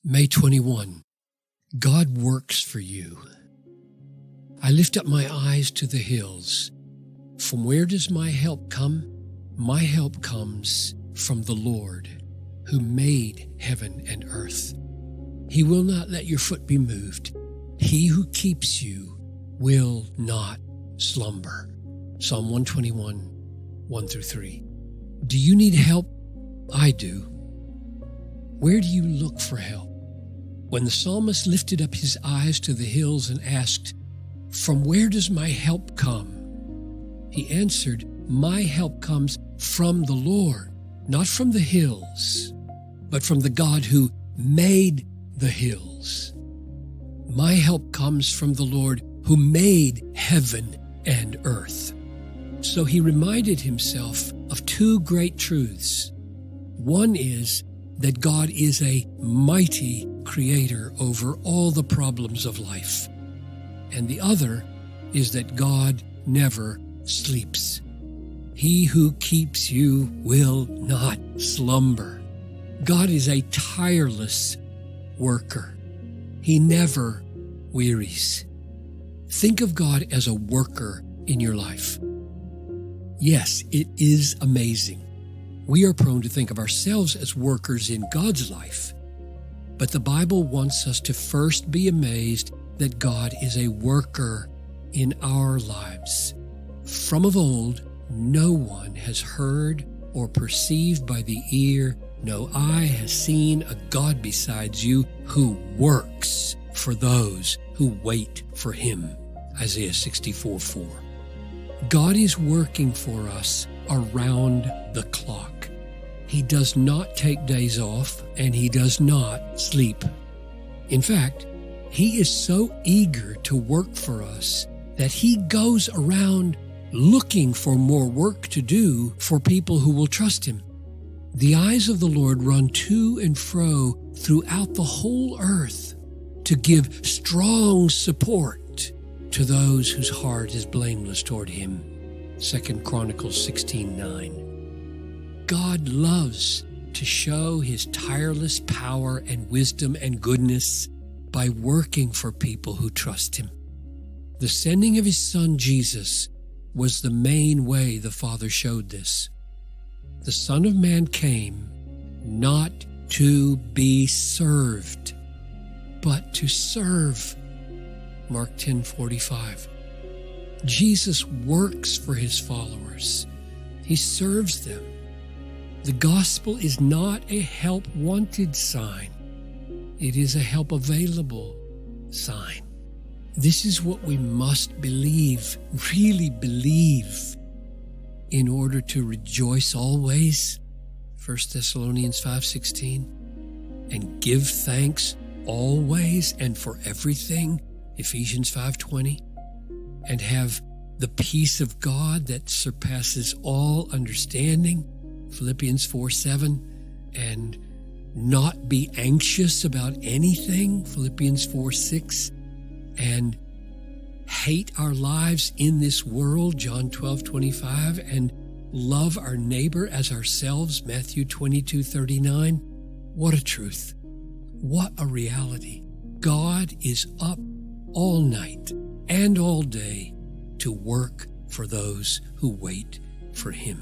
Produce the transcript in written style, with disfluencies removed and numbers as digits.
May 21. God works for you. I lift up my eyes to the hills. From where does my help come? My help comes from the Lord, who made heaven and earth. He will not let your foot be moved. He who keeps you will not slumber. Psalm 121, 1-3. Do you need help? I do. Where do you look for help? When the psalmist lifted up his eyes to the hills and asked, "From where does my help come?" he answered, "My help comes from the Lord, not from the hills, but from the God who made the hills. My help comes from the Lord who made heaven and earth." So he reminded himself of two great truths. One is that God is a mighty creator over all the problems of life. And the other is that God never sleeps. He who keeps you will not slumber. God is a tireless worker. He never wearies. Think of God as a worker in your life. Yes, it is amazing. We are prone to think of ourselves as workers in God's life. But the Bible wants us to first be amazed that God is a worker in our lives. From of old, no one has heard or perceived by the ear, no eye has seen a God besides you who works for those who wait for him. Isaiah 64:4. God is working for us around the clock. He does not take days off, and he does not sleep. In fact, he is so eager to work for us that he goes around looking for more work to do for people who will trust him. The eyes of the Lord run to and fro throughout the whole earth to give strong support to those whose heart is blameless toward him. 2 Chronicles 16:9. God loves to show his tireless power and wisdom and goodness by working for people who trust him. The sending of his son Jesus was the main way the Father showed this. The Son of Man came not to be served, but to serve. Mark 10:45. Jesus works for his followers. He serves them. The gospel is not a help wanted sign. It is a help available sign. This is what we must believe, really believe, in order to rejoice always, 1 Thessalonians 5:16, and give thanks always and for everything, Ephesians 5:20, and have the peace of God that surpasses all understanding, Philippians 4:7, and not be anxious about anything, Philippians 4:6, and hate our lives in this world, John 12:25, and love our neighbor as ourselves, Matthew 22:39. What a truth. What a reality. God is up all night and all day to work for those who wait for him.